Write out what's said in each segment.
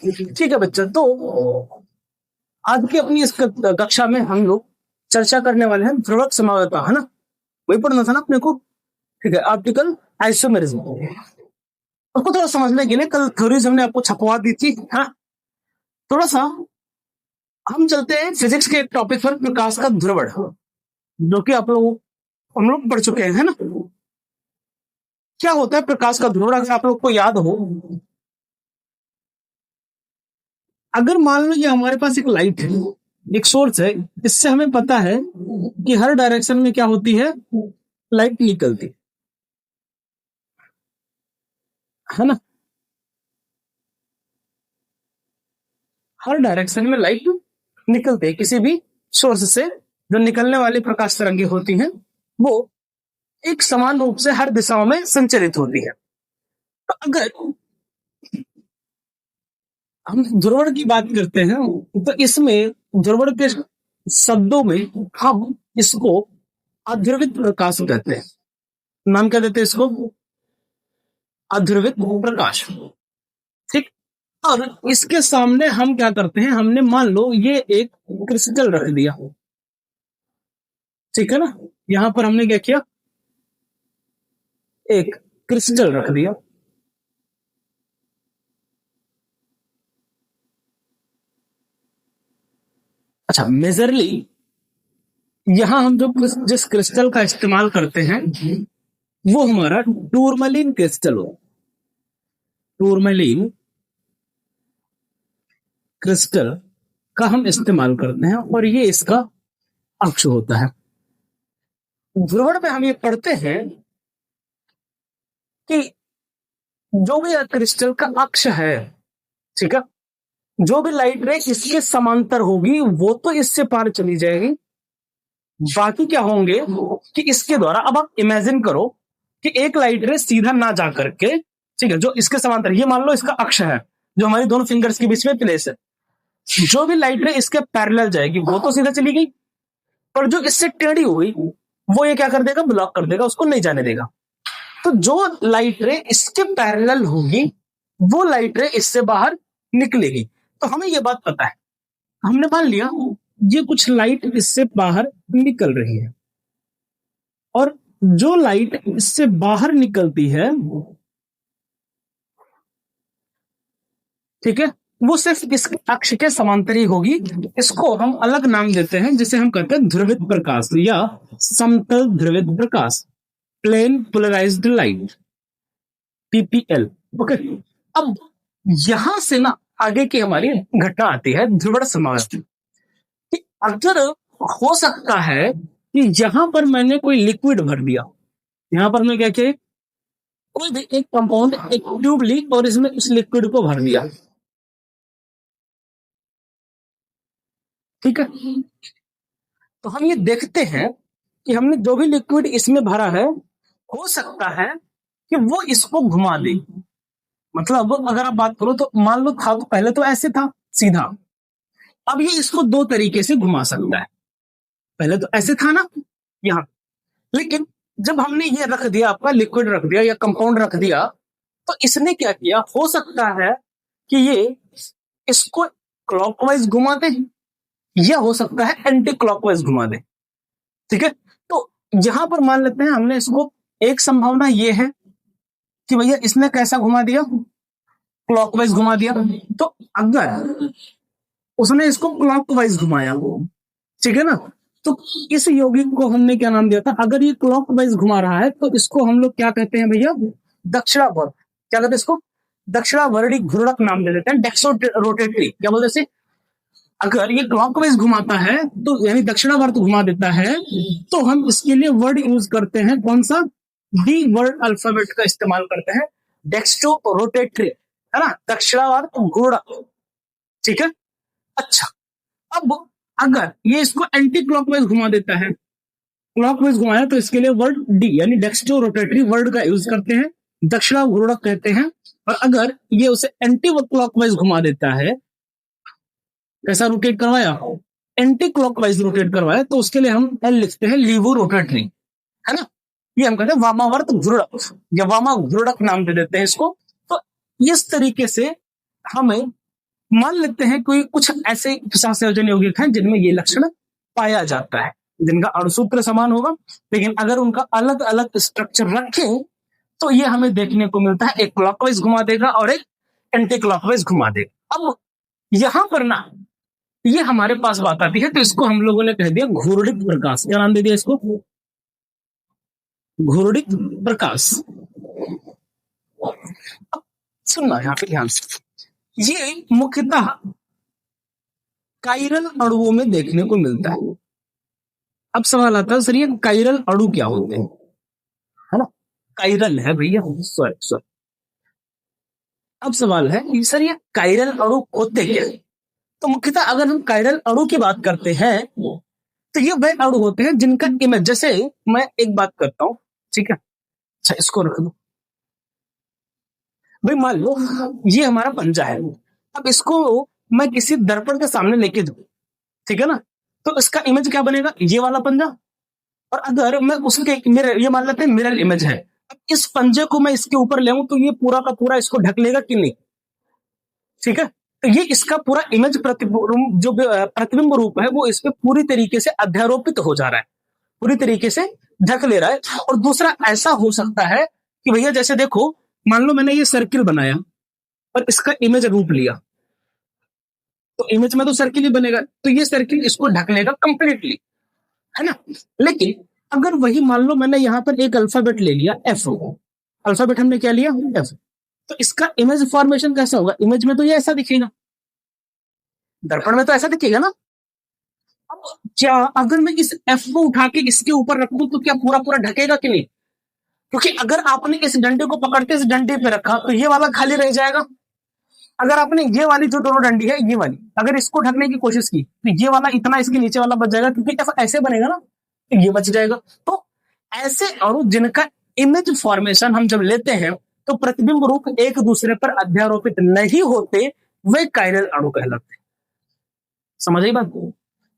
ठीक है बच्चा, तो आज की अपनी इस कक्षा में हम लोग चर्चा करने वाले हैं ध्रुवक समवेता, है ना? वही पढ़ना था ना अपने को। ठीक है, ऑप्टिकल आइसोमेरिज्म। उसको थोड़ा समझने के लिए कल थ्योरीज हमने आपको छपवा दी थी, हाँ। थोड़ा सा हम चलते हैं फिजिक्स के एक टॉपिक पर, प्रकाश का ध्रुवण, जो कि आप लोग हम लोग पढ़ चुके हैं, है ना? क्या होता है प्रकाश का ध्रुवण, अगर आप लोग को याद हो। अगर मान लो ये हमारे पास एक लाइट है, एक सोर्स है, इससे हमें पता है कि हर डायरेक्शन में क्या होती है, लाइट निकलती है ना? हर डायरेक्शन में लाइट निकलती है किसी भी सोर्स से। जो निकलने वाली प्रकाश तरंगे होती हैं वो एक समान रूप से हर दिशाओं में संचरित होती है। तो अगर हम ध्रुवण की बात करते हैं तो इसमें ध्रुवण के शब्दों में हम इसको अध्रुवित प्रकाश कहते हैं। नाम क्या देते हैं इसको? अध्रुवित प्रकाश। ठीक। और इसके सामने हम क्या करते हैं, हमने मान लो ये एक क्रिस्टल रख दिया, ठीक है ना? यहां पर हमने क्या किया, एक क्रिस्टल रख दिया। अच्छा, मेजरली यहां हम जो जिस क्रिस्टल का इस्तेमाल करते हैं वो हमारा टूरमैलीन क्रिस्टल हो। टूरमैलीन क्रिस्टल का हम इस्तेमाल करते हैं और ये इसका अक्ष होता है। ध्रुवण में हम ये पढ़ते हैं कि जो भी क्रिस्टल का अक्ष है, ठीक है, जो भी लाइट रे इसके समांतर होगी वो तो इससे पार चली जाएगी। बाकी क्या होंगे कि इसके द्वारा, अब आप इमेजिन करो कि एक लाइट रे सीधा ना जा करके, ठीक है, जो इसके समांतर, ये मान लो इसका अक्ष है जो हमारी दोनों फिंगर्स के बीच में प्लेस है, जो भी लाइट रे इसके पैरेलल जाएगी वो तो सीधा चली गई, पर जो इससे टेढ़ी हुई वो ये क्या कर देगा, ब्लॉक कर देगा, उसको नहीं जाने देगा। तो जो लाइट रे इसके पैरेलल होगी वो लाइट रे इससे बाहर निकलेगी। तो हमें ये बात पता है, हमने मान लिया ये कुछ लाइट इससे बाहर निकल रही है, और जो लाइट इससे बाहर निकलती है, ठीक है, वो सिर्फ इस अक्ष के समांतर ही होगी। इसको हम अलग नाम देते हैं, जिसे हम कहते हैं ध्रुवित प्रकाश या समतल ध्रुवित प्रकाश, plane polarized light, PPL. Okay, अब यहां से ना आगे की हमारी घटना आती है ध्रुवण समवेता। अगर हो सकता है कि यहां पर मैंने कोई लिक्विड भर दिया, यहां पर मैं क्या किया, कोई भी एक कंपाउंड, एक ट्यूब ली और इसमें इस लिक्विड को भर दिया, ठीक है। तो हम ये देखते हैं कि हमने जो भी लिक्विड इसमें भरा है, हो सकता है कि वो इसको घुमा दे। मतलब अगर आप बात करो तो मान लो था तो पहले तो ऐसे था सीधा, अब ये इसको दो तरीके से घुमा सकता है। पहले तो ऐसे था ना यहाँ, लेकिन जब हमने ये रख दिया, आपका लिक्विड रख दिया या कंपाउंड रख दिया, तो इसने क्या किया, हो सकता है कि ये इसको क्लॉकवाइज घुमा दे या हो सकता है एंटी क्लॉकवाइज घुमा दे, ठीक है। तो यहां पर मान लेते हैं हमने इसको, एक संभावना ये है कि भैया इसने कैसा घुमा दिया, क्लॉकवाइज घुमा दिया। तो अगर उसने इसको क्लॉकवाइज घुमाया, ठीक है ना, तो इस यौगिक को हमने क्या नाम दिया था, अगर ये क्लॉकवाइज घुमा रहा है तो इसको हम लोग क्या कहते हैं भैया, दक्षिणावर्त। क्या कहते हैं इसको, दक्षिणावर्ती घूर्णक नाम दे देते हैं, डेक्सो रोटेटरी, क्या बोलते हैं। अगर ये क्लॉकवाइज घुमाता है तो यानी दक्षिणावर्त घुमा देता है, तो हम इसके लिए वर्ड यूज करते हैं, कौन सा, डी वर्ड अल्फाबेट का इस्तेमाल करते हैं, डेक्सो रोटेटरी, है ना, दक्षिणावर्त घूर्णक, ठीक है। अच्छा, अब अगर ये इसको एंटी क्लॉकवाइज घुमा देता है, क्लॉकवाइज घुमाया, तो इसके लिए वर्ड डी यानी डेक्स्ट्रो रोटेटरी वर्ड का यूज करते हैं, दक्षिणा घूर्णक कहते हैं। और अगर ये उसे एंटी क्लॉकवाइज घुमा देता है, कैसा रोटेट करवाया, एंटी क्लॉकवाइज रोटेट करवाया, तो उसके लिए हम एल लिखते हैं, लीवो रोटेटरी, है ना। ये हम कहते हैं वामावर्त घूर्णक या वामा घूर्णक नाम दे देते हैं इसको। तो इस तरीके से हमें मान लेते हैं कोई कुछ ऐसे 50 से अधिक यौगिक हैं जिनमें ये लक्षण पाया जाता है, जिनका अणुसूत्र समान होगा, लेकिन अगर उनका अलग अलग स्ट्रक्चर रखें तो ये हमें देखने को मिलता है, एक क्लॉकवाइज घुमा देगा और एक एंटी क्लॉकवाइज घुमा देगा। अब यहां पर ना ये हमारे पास बात आती है, तो इसको हम लोगों ने कह दिया घूर्णिक प्रकाश। क्या नाम दे दिया इसको? घूर्णिक प्रकाश। अब सुनना यहाँ पे ध्यान से, ये मुख्यतः कायरल अणुओं में देखने को मिलता है। अब सवाल आता है सर ये कायरल अणु क्या होते हैं, है ना? कायरल है भैया, सॉरी। अब सवाल है कि सर ये कायरल अणु होते क्या है? तो मुख्यतः अगर हम कायरल अणु की बात करते हैं तो ये वह अणु होते हैं जिनका इमेज, जैसे मैं एक बात करता हूं, ठीक है, अच्छा इसको रख दो भाई, मान लो ये हमारा पंजा है, अब इसको मैं किसी दर्पण के सामने लेके जाऊं, ठीक है ना, तो इसका इमेज क्या बनेगा? ये वाला पंजा। और अगर मैं उसके मिरर, ये मान लेते हैं मिरर इमेज है, अब इस पंजे को मैं इसके ऊपर ले तो ये पूरा का पूरा इसको ढक लेगा कि नहीं? ठीक है, तो ये इसका पूरा इमेज जो प्रतिबिंब रूप है वो इस पे पूरी तरीके से अध्यारोपित हो जा रहा है, पूरी तरीके से ढक ले रहा है। और दूसरा ऐसा हो सकता है कि भैया जैसे देखो, मान लो मैंने ये सर्किल बनाया और इसका इमेज रूप लिया, तो इमेज में तो सर्किल ही बनेगा, तो ये सर्किल इसको ढक लेगा कंप्लीटली, है ना। लेकिन अगर वही मान लो मैंने यहां पर एक अल्फाबेट ले लिया एफ, अल्फाबेट हमने क्या लिया? एफ, तो इसका इमेज फॉर्मेशन कैसा होगा? इमेज में तो ये ऐसा दिखेगा, दर्पण में तो ऐसा दिखेगा ना। अब क्या अगर मैं इस एफ को उठा के इसके ऊपर रखूं तो क्या पूरा पूरा ढकेगा कि नहीं? क्योंकि अगर आपने इस डंडे को पकड़ के इस डंडे पे रखा तो ये वाला खाली रह जाएगा। अगर आपने ये वाली जो दोनों डंडी है, ये वाली अगर इसको ढकने की कोशिश की तो ये वाला इतना इसके नीचे वाला बच जाएगा, क्योंकि ऐसे बनेगा ना, तो ये बच जाएगा। तो ऐसे अणु जिनका इमेज फॉर्मेशन हम जब लेते हैं तो प्रतिबिंब रूप एक दूसरे पर अध्यारोपित नहीं होते, वे कायरल अणु कहलाते हैं। समझ आई बात?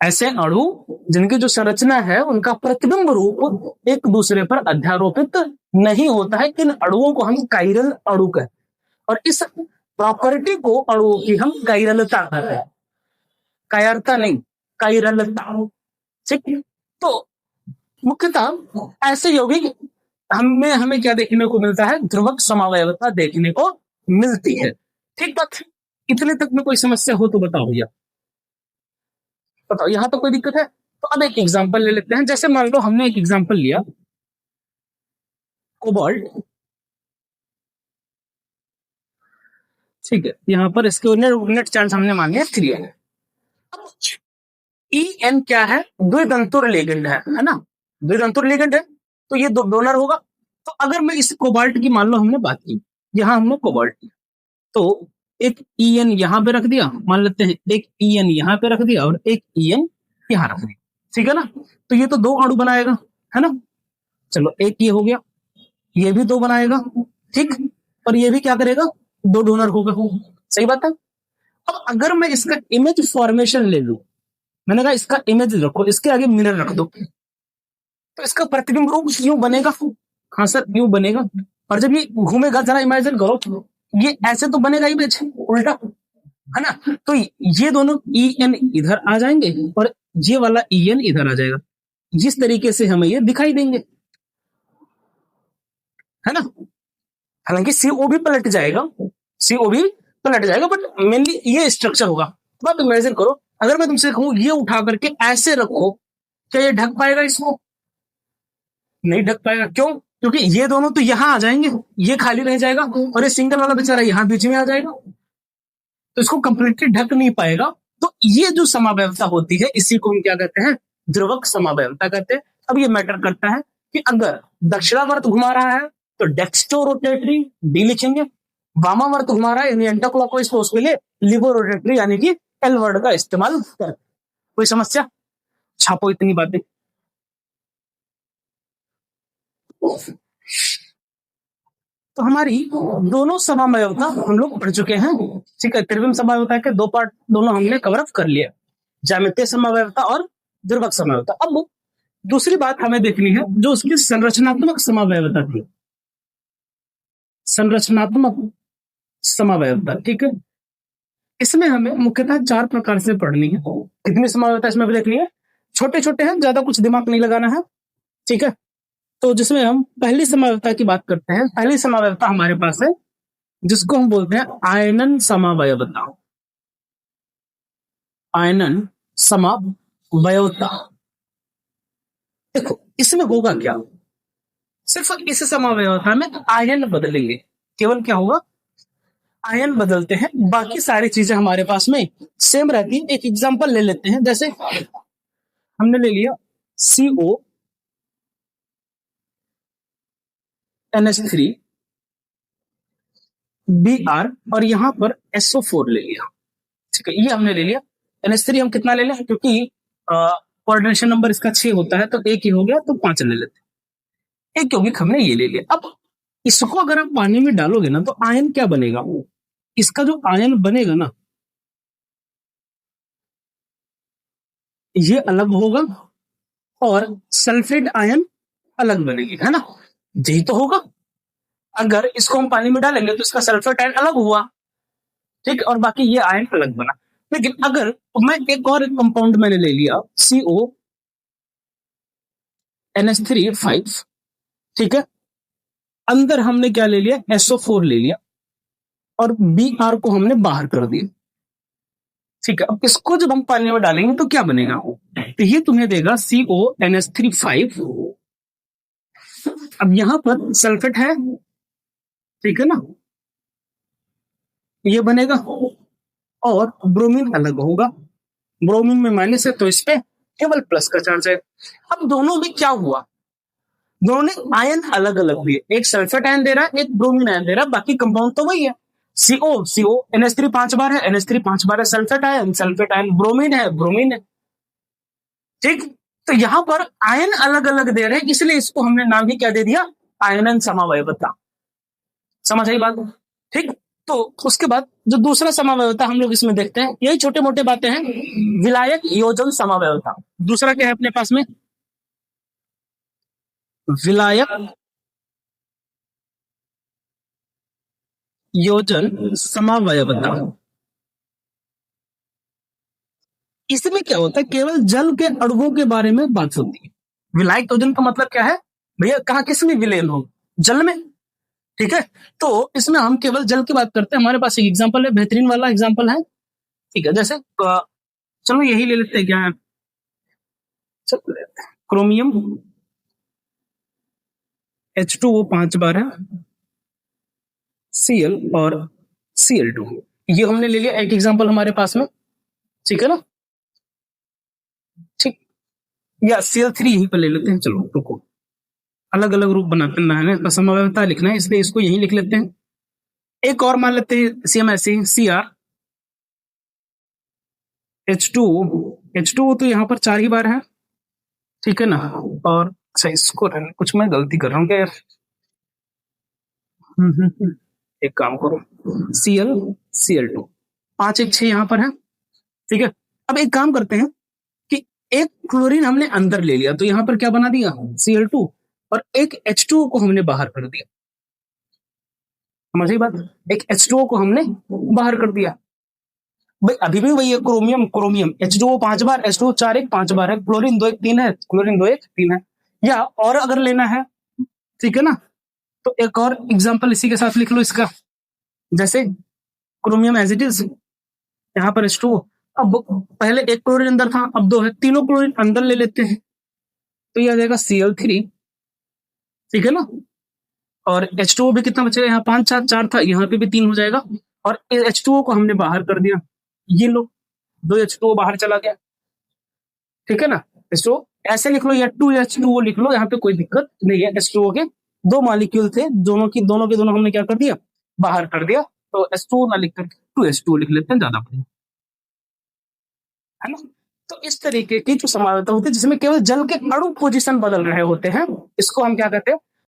ऐसे अणु जिनकी जो संरचना है उनका प्रतिबिंब रूप एक दूसरे पर अध्यारोपित नहीं होता है, इन अणुओं को हम कायरल अणु कहते हैं। और इस प्रॉपर्टी को अणुओं की हम कायरलता कहते हैं, कायरता नहीं, कायरलता। ठीक, तो मुख्यतः ऐसे यौगिक हमें क्या देखने को मिलता है? ध्रुवक समावयवता देखने को मिलती है। ठीक बात, इतने तक में कोई समस्या हो तो बताओ भैया, बताओ यहां तो कोई दिक्कत है? तो अब एक एग्जांपल ले लेते हैं, जैसे मान लो हमने एक एग्जांपल लिया कोबाल्ट, ठीक है, यहां पर इसके नेट चार्ज हमने मान लिया 3n। En क्या है? द्वितंतुर लिगेंड है ना, द्वितंतुर लिगेंड है, तो ये डोनर होगा। तो अगर मैं इस कोबाल्ट की मान लो हमने बात की, यहां हमने कोबाल्ट की, तो एक En यहां पे रख दिया, मान लेते हैं एक En यहां पे रख दिया और एक En यहां रख दिया, ठीक है ना। तो ये तो दो अणु बनाएगा, है ना। चलो एक ये हो गया, ये भी दो बनाएगा, ठीक, और ये भी क्या करेगा? दो डोनर होगा, सही बात है। अब अगर मैं इसका इमेज फॉर्मेशन ले लू, मैंने कहा इसका इमेज रखो, इसके आगे मिरर रख दो, तो इसका प्रतिबिंब रूप यूं बनेगा। हाँ सर यूं बनेगा, और जब ये घूमेगा, जरा इमेजिन करो, ये ऐसे तो बनेगा इमेज उल्टा, है ना। तो ये दोनों En इधर आ जाएंगे और ये वाला En इधर आ जाएगा, जिस तरीके से हमें ये दिखाई देंगे, है ना। हालांकि CO भी पलट जाएगा, CO भी पलट जाएगा, बट मेनली ये स्ट्रक्चर होगा। तो आप इमेजिन करो, अगर मैं तुमसे कहूं ये उठा करके ऐसे रखो, क्या ये ढक पाएगा? इसको नहीं ढक पाएगा। क्यों? क्योंकि ये दोनों तो यहां आ जाएंगे, ये खाली रह जाएगा और ये सिंगल वाला बेचारा यहां बीच में आ जाएगा, तो इसको कंप्लीटली ढक नहीं पाएगा। तो ये जो समावयवता होती है इसी को हम क्या कहते हैं? ध्रुवक समावयवता कहते हैं। अब ये मैटर करता है कि अगर दक्षिणावर्त घुमा रहा है तो डेक्स्टो रोटेटरी डी लिखेंगे, वामावर्त घुमा रहा है यानी एंटी क्लॉकवाइज, तो उसके लिए लिबो रोटेटरी यानी कि एल वर्ड का इस्तेमाल कर। कोई समस्या? छापो इतनी बातें। तो हमारी दोनों समावयवता हम लोग पढ़ चुके हैं, ठीक है। त्रिविम समावयवता के दो पार्ट दोनों हमने कवर अप कर लिया, ज्यामितीय समावयवता और ध्रुवक समावयवता। अब दूसरी बात हमें देखनी है जो उसकी संरचनात्मक समावयवता थी, संरचनात्मक समावयवता, ठीक है। इसमें हमें मुख्यतः 4 प्रकार से पढ़नी है। कितनी समावेयता इसमें भी देख लिए, छोटे छोटे हैं, ज्यादा कुछ दिमाग नहीं लगाना है, ठीक है। तो जिसमें हम पहली समावेयता की बात करते हैं, पहली समावेयता हमारे पास है जिसको हम बोलते हैं आयनन समावयवता। आयनन समावयवता, देखो इसमें होगा क्या, सिर्फ इस समावयवता में आयन बदलेंगे, केवल क्या होगा, आयन बदलते हैं, बाकी सारी चीजें हमारे पास में सेम रहती है। एक एग्जांपल ले लेते हैं, जैसे हमने ले लिया CO NH3 Br और यहां पर SO4 ले लिया, ठीक है, ये हमने ले लिया। NH3 हम कितना ले लें, क्योंकि कोऑर्डिनेशन नंबर इसका 6 होता है, तो एक ही हो गया, तो 5 ले लेते हैं। एक यौगिक हमने ये ले लिया। अब इसको अगर आप पानी में डालोगे ना, तो आयन क्या बनेगा, इसका जो आयन बनेगा ना, ये अलग होगा और सल्फेट आयन अलग बनेगी, है ना, यही तो होगा। अगर इसको हम पानी में डालेंगे तो इसका सल्फेट आयन अलग हुआ, ठीक, और बाकी ये आयन अलग बना। लेकिन अगर मैं एक और कंपाउंड मैंने ले लिया CO NH3 5, ठीक है, अंदर हमने क्या ले लिया, SO4 ले लिया और Br को हमने बाहर कर दिया, ठीक है। अब इसको जब हम पानी में डालेंगे तो क्या बनेगा, तो ये तुम्हें देगा CO NH3 5। अब यहां पर सल्फेट है, ठीक है ना, ये बनेगा और ब्रोमीन अलग होगा, ब्रोमीन में माइनस है तो इस पे केवल प्लस का चार्ज है। अब दोनों में क्या हुआ, दोनों ने आयन अलग अलग दिए, एक सल्फेट आयन दे रहा है, एक ब्रोमीन आयन दे रहा है, बाकी कंपाउंड तो वही है। CO NH3 5 बार है, NH3 5 बार है, सल्फेट आयन, ब्रोमीन है, ठीक। तो यहां पर आयन अलग अलग दे रहे हैं, इसलिए इसको हमने नाम ही क्या दे दिया, आयनन समावयवता। समझ आई बात, ठीक। तो उसके बाद जो दूसरा समावयवता हम लोग इसमें देखते हैं, यही छोटे मोटे बातें हैं, विलायक योजन समावयवता। दूसरा क्या है अपने पास में, विलायक योजन समावयवता। इसमें क्या होता है, केवल जल के अणुओं के बारे में बात होती है। विलायक योजन का मतलब क्या है भैया, कहा किस में विलयन हो, जल में, ठीक है। तो इसमें हम केवल जल की बात करते हैं। हमारे पास एक एग्जांपल है, बेहतरीन वाला एग्जांपल है, ठीक है, जैसे चलो यही ले लेते हैं, क्या है, चलो लेते हैं क्रोमियम H2O 5 बार है, Cl और Cl2, ये हमने ले लिया एक एग्जांपल हमारे पास में, ठीक है ना, ठीक। या Cl3 यहीं पर ले लेते हैं, चलो रुको, अलग अलग रूप बनाते हैं, इसका समावयवता लिखना है, इसलिए इसको यहीं लिख लेते हैं। एक और मान लेते हैं सेम ऐसे Cr H2O तो यहाँ पर 4 ही बार है, ठीक है ना, और अच्छा इसको कुछ मैं गलती कर रहा हूँ क्या यार, एक काम करो, Cl2 5 1 6 यहाँ पर है, ठीक है। अब एक काम करते हैं कि एक क्लोरीन हमने अंदर ले लिया, तो यहाँ पर क्या बना दिया, Cl2, और एक H2O को हमने बाहर कर दिया, समझ बात, एक H2O को हमने बाहर कर दिया। भाई अभी भी वही है, क्रोमियम H2O 5 बार, H2O 4 1 5 बार है, क्लोरीन 2 1 3 है, क्लोरीन 2 1 3 है। या और अगर लेना है, ठीक है ना, तो एक और एग्जांपल इसी के साथ लिख लो इसका, जैसे क्रोमियम एज इट इज, यहाँ पर H2O, अब पहले एक क्लोरीन अंदर था, अब 2 है, तीनों क्लोरीन अंदर ले लेते हैं, तो यह आ जाएगा Cl3, ठीक है ना, और H2O भी कितना बचेगा, यहाँ 5 4 था, यहाँ पे भी 3 हो जाएगा, और H2O को हमने बाहर कर दिया, ये लो 2 H2O बाहर चला गया, ठीक है ना। H2O ऐसे लिख लो या 2 H2O लिख लो, यहाँ पे कोई दिक्कत नहीं है। H2O के 2 मॉलिक्यूल थे, दोनों के दोनों हमने क्या कर दिया, बाहर कर दिया, तो H2O ना लिख कर 2 H2O लिख लेते हैं, ज्यादा बढ़िया, है ना। तो इस तरीके की जो समावयवता होती है जिसमें केवल जल के अणु पोजीशन बदल रहे होते हैं, इसको हम क्या कहते हैं,